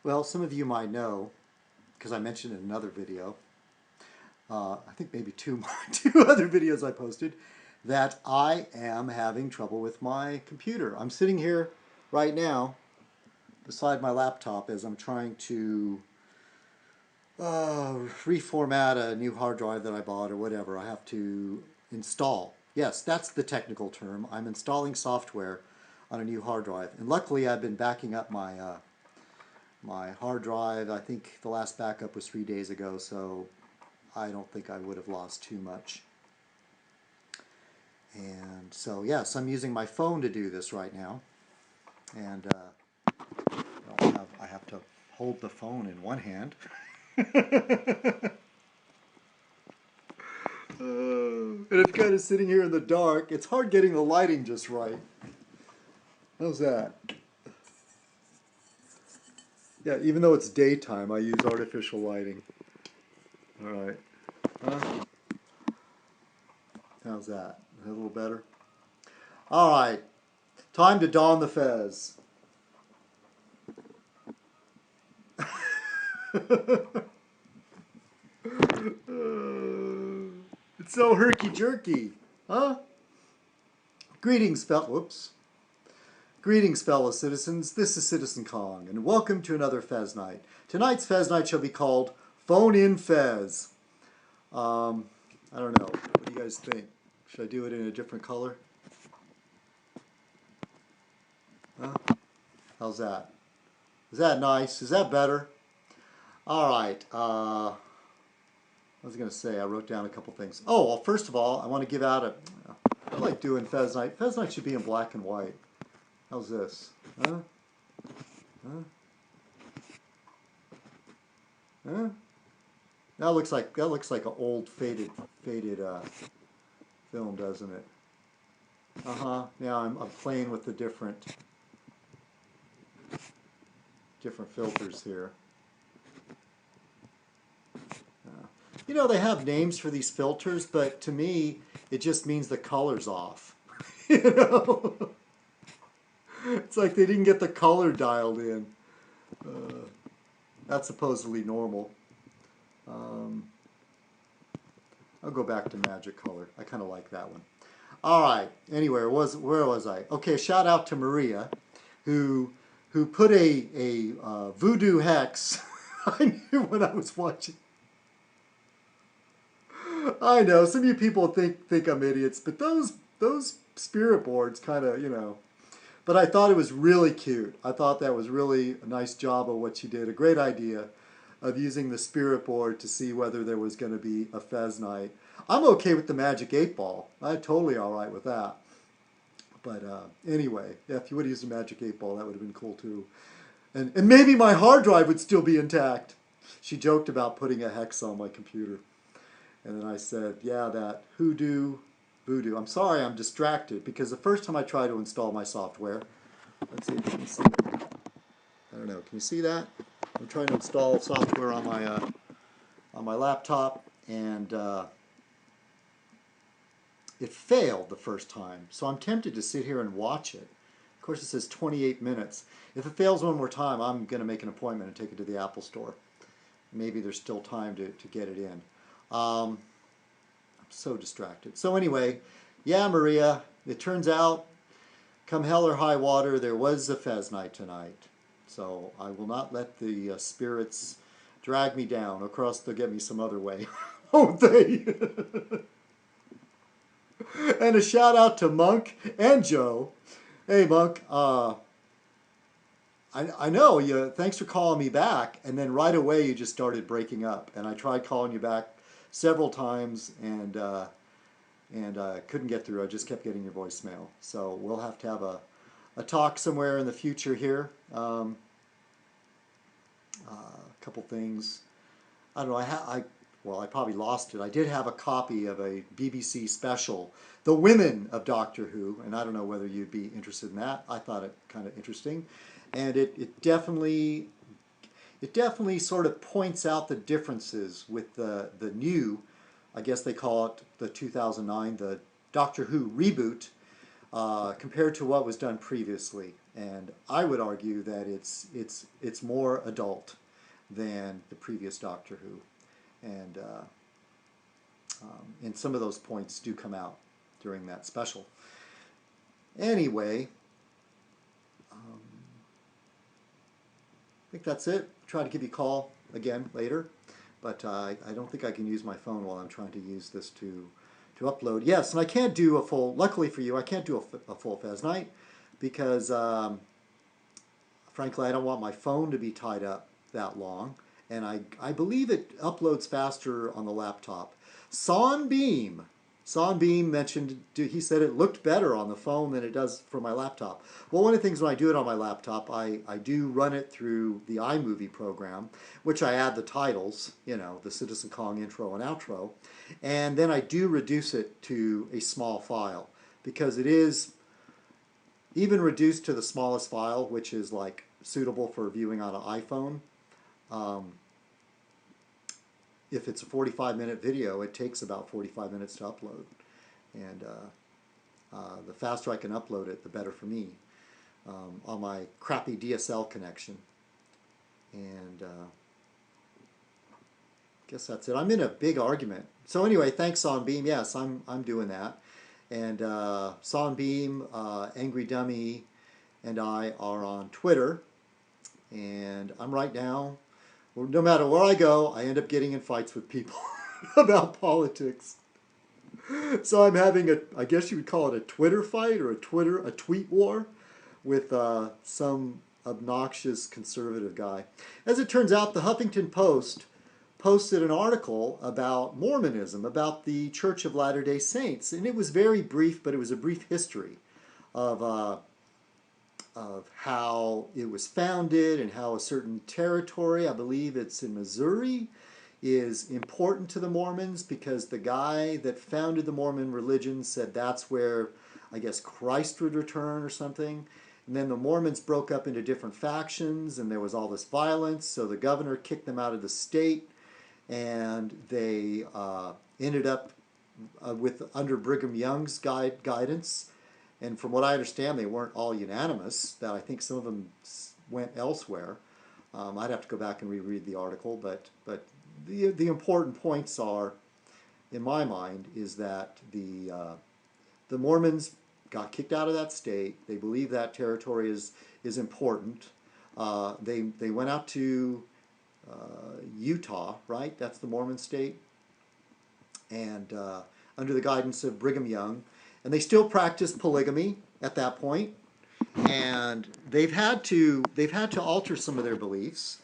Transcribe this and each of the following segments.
Well, some of you might know, because I mentioned in another video, I think maybe two other videos I posted, that I am having trouble with my computer. I'm sitting here right now beside my laptop as I'm trying to reformat a new hard drive that I bought or whatever. I have to install. Yes, that's the technical term. I'm installing software on a new hard drive. And luckily I've been backing up my hard drive. I think the last backup was 3 days ago, so I don't think I would have lost too much. And so yes, I'm using my phone to do this right now. And I have to hold the phone in one hand. And it's kind of sitting here in the dark. It's hard getting the lighting just right. How's that? Yeah, even though it's daytime, I use artificial lighting. All right. Huh? How's that? A little better? All right. Time to don the fez. It's so herky-jerky, huh? Greetings, Greetings, fellow citizens. This is Citizen Kong, and welcome to another Fez Night. Tonight's Fez Night shall be called Phone In Fez. I don't know. What do you guys think? Should I do it in a different color? Huh? How's that? Is that nice? Is that better? All right. I was going to say, I wrote down a couple things. Oh, well, first of all, I want to give out I like doing Fez Night. Fez Night should be in black and white. How's this? Huh? Huh? Huh? That looks like an old faded film, doesn't it? Yeah, I'm playing with the different filters here. You know, they have names for these filters, but to me, it just means the color's off. You know? It's like they didn't get the color dialed in. That's supposedly normal. I'll go back to magic color. I kind of like that one. All right. Anyway, where was I? Okay, shout out to Maria, who put a voodoo hex. I knew when I was watching. I know some of you people think I'm idiots, but those spirit boards kind of, you know. But I thought it was really cute. I thought that was really a nice job of what she did. A great idea of using the spirit board to see whether there was going to be a Fez night. I'm okay with the magic 8-ball. I'm totally all right with that. But anyway, yeah, if you would have used a magic 8-ball, that would have been cool too. And maybe my hard drive would still be intact. She joked about putting a hex on my computer. And then I said, yeah, that voodoo. I'm sorry I'm distracted because the first time I tried to install my software, let's see if you can see it. I don't know, can you see that? I'm trying to install software on my laptop, and it failed the first time. So I'm tempted to sit here and watch it. Of course it says 28 minutes. If it fails one more time, I'm going to make an appointment and take it to the Apple Store. Maybe there's still time to get it in. I'm so distracted. So anyway, yeah, Maria, it turns out, come hell or high water, there was a Fez night tonight. So I will not let the spirits drag me down. Of course, they'll get me some other way, won't they? And a shout out to Monk and Joe. Hey, Monk, I know you. Thanks for calling me back, and then right away you just started breaking up. And I tried calling you back several times, and couldn't get through. I just kept getting your voicemail. So we'll have to have a talk somewhere in the future here. A couple things. I don't know. Well, I probably lost it. I did have a copy of a BBC special, The Women of Doctor Who, and I don't know whether you'd be interested in that. I thought it kind of interesting, and it definitely sort of points out the differences with the new, I guess they call it the 2009, the Doctor Who reboot, compared to what was done previously. And I would argue that it's more adult than the previous Doctor Who. And some of those points do come out during that special. Anyway, I think that's it. Try to give you a call again later, but I don't think I can use my phone while I'm trying to use this to upload. Yes, and I can't do a full, luckily for you, I can't do a full Fez night because frankly I don't want my phone to be tied up that long, and I believe it uploads faster on the laptop. Son Beam mentioned, he said it looked better on the phone than it does for my laptop. Well, one of the things when I do it on my laptop, I do run it through the iMovie program, which I add the titles, you know, the citizenkong intro and outro, and then I do reduce it to a small file, because it is even reduced to the smallest file, which is like suitable for viewing on an iPhone. If it's a 45-minute video, it takes about 45 minutes to upload. And the faster I can upload it, the better for me on my crappy DSL connection. And I guess that's it. I'm in a big argument. So anyway, thanks, Son Beam. Yes, I'm doing that. And Son Beam, Angry Dummy, and I are on Twitter. And I'm right now, no matter where I go, I end up getting in fights with people about politics. So I'm having I guess you would call it a Twitter fight or a tweet war with some obnoxious conservative guy. As it turns out, the Huffington Post posted an article about Mormonism, about the Church of Latter-day Saints, and it was very brief, but it was a brief history of how it was founded and how a certain territory, I believe it's in Missouri, is important to the Mormons because the guy that founded the Mormon religion said that's where, I guess, Christ would return or something. And then the Mormons broke up into different factions and there was all this violence, so the governor kicked them out of the state, and they ended up under Brigham Young's guidance. And from what I understand, they weren't all unanimous, that I think some of them went elsewhere. I'd have to go back and reread the article, but the important points are, in my mind, is that the Mormons got kicked out of that state. They believe that territory is important. They went out to Utah, right? That's the Mormon state. And under the guidance of Brigham Young. And they still practice polygamy at that point, and they've had to alter some of their beliefs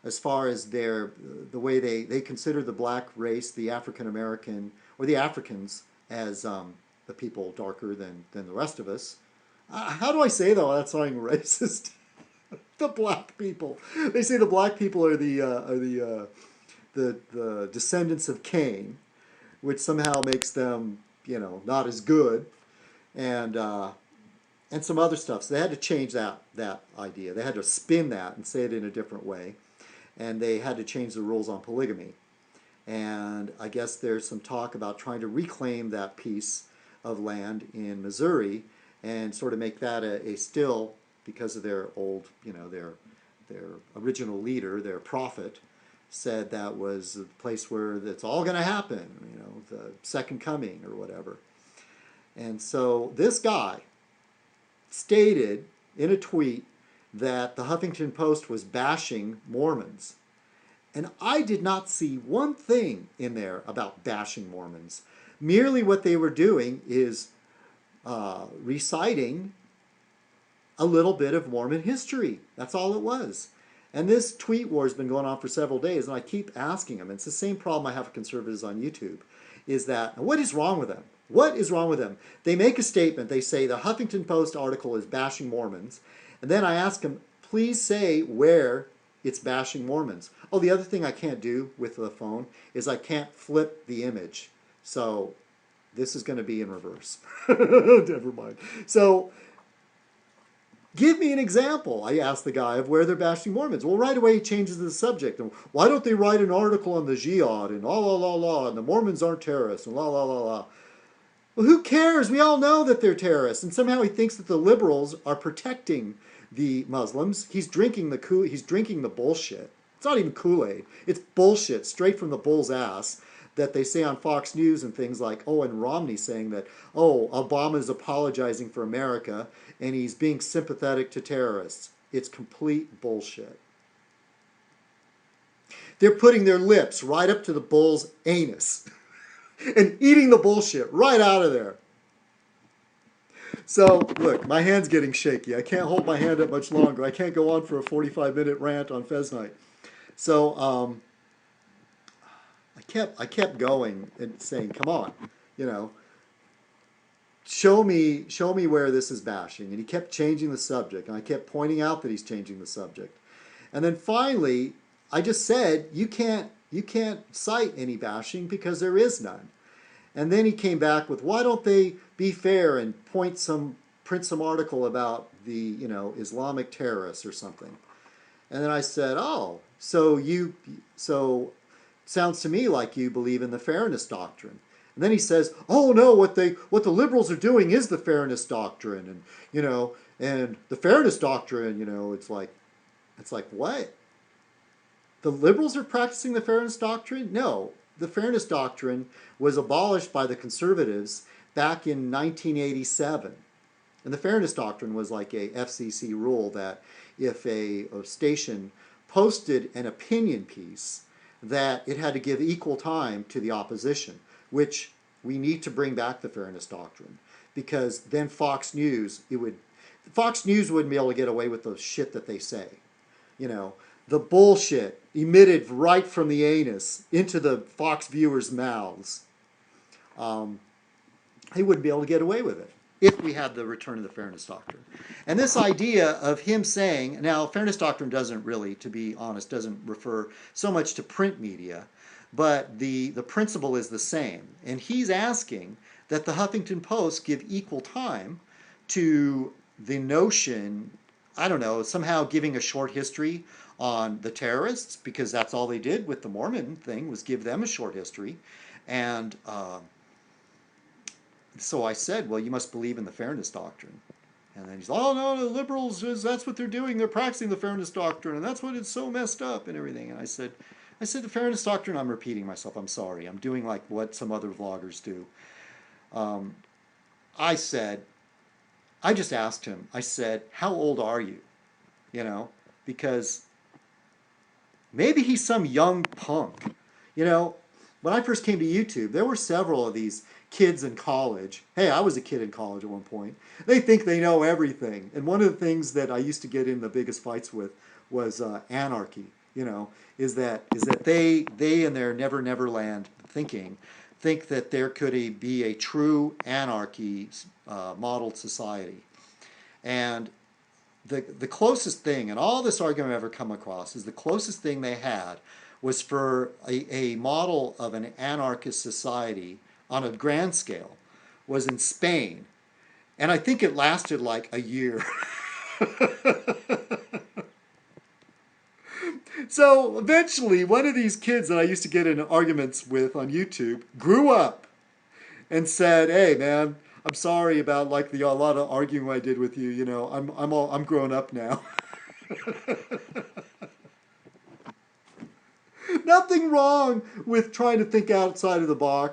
as far as the way they consider the black race, the African American, or the Africans, as the people darker than the rest of us. How do I say though? That's sounding racist. The black people. They say the black people are the descendants of Cain, which somehow makes them, you know, not as good, and some other stuff. So they had to change that idea. They had to spin that and say it in a different way, and they had to change the rules on polygamy. And I guess there's some talk about trying to reclaim that piece of land in Missouri and sort of make that a still, because of their old, you know, their original leader, their prophet, said that was the place where it's all going to happen, you know, the second coming or whatever. And so this guy stated in a tweet that the Huffington Post was bashing Mormons. And I did not see one thing in there about bashing Mormons. Merely what they were doing is reciting a little bit of Mormon history. That's all it was. And this tweet war has been going on for several days, and I keep asking them, and it's the same problem I have with conservatives on YouTube, is that, what is wrong with them? What is wrong with them? They make a statement, they say the Huffington Post article is bashing Mormons, and then I ask them, please say where it's bashing Mormons. Oh, the other thing I can't do with the phone is I can't flip the image. So this is going to be in reverse. Never mind. So give me an example, I asked the guy, of where they're bashing Mormons. Well, right away he changes the subject. And why don't they write an article on the jihad and la la la la, and the Mormons aren't terrorists and la la la la. Well, who cares? We all know that they're terrorists, and somehow he thinks that the liberals are protecting the Muslims. He's drinking the bullshit. It's not even Kool-Aid. It's bullshit straight from the bull's ass that they say on Fox News and things like, oh, and Romney saying that, oh, Obama is apologizing for America and he's being sympathetic to terrorists. It's complete bullshit. They're putting their lips right up to the bull's anus and eating the bullshit right out of there. So, look, my hand's getting shaky. I can't hold my hand up much longer. I can't go on for a 45-minute rant on Fez Night. So, I kept going and saying, come on, you know, show me where this is bashing. And he kept changing the subject, and I kept pointing out that he's changing the subject. And then finally, I just said, you can't cite any bashing because there is none. And then he came back with, why don't they be fair and print some article about the, you know, Islamic terrorists or something. And then I said, oh, so sounds to me like you believe in the fairness doctrine. And then he says, oh no, what the liberals are doing is the fairness doctrine, and you know, and the fairness doctrine, you know, it's like what? The liberals are practicing the fairness doctrine? No, the fairness doctrine was abolished by the conservatives back in 1987. And the fairness doctrine was like a FCC rule that if a station posted an opinion piece, that it had to give equal time to the opposition, which we need to bring back the fairness doctrine, because then Fox News wouldn't be able to get away with the shit that they say. You know, the bullshit emitted right from the anus into the Fox viewers' mouths. They wouldn't be able to get away with it if we had the return of the fairness doctrine. And this idea of him saying, now fairness doctrine doesn't really, to be honest, doesn't refer so much to print media, but the principle is the same. And he's asking that the Huffington Post give equal time to the notion, I don't know, somehow giving a short history on the terrorists, because that's all they did with the Mormon thing, was give them a short history. And so I said, well, you must believe in the fairness doctrine. And then he's, oh no, the liberals, that's what they're doing. They're practicing the fairness doctrine, and that's what it's so messed up and everything. And I said, the fairness doctrine, I'm repeating myself. I'm sorry. I'm doing like what some other vloggers do. I just asked him, I said, how old are you? You know, because maybe he's some young punk. You know, when I first came to YouTube, there were several of these kids in college. Hey, I was a kid in college at one point. They think they know everything. And one of the things that I used to get in the biggest fights with was anarchy. You know, is that they in their Never Land thinking think that there could be a true anarchy modeled society. And the closest thing, and all this argument I've ever come across, is the closest thing they had was for a model of an anarchist society on a grand scale was in Spain. And I think it lasted like a year. So eventually, one of these kids that I used to get in arguments with on YouTube grew up and said, "Hey, man, I'm sorry about like a lot of arguing I did with you. You know, I'm grown up now." Nothing wrong with trying to think outside of the box.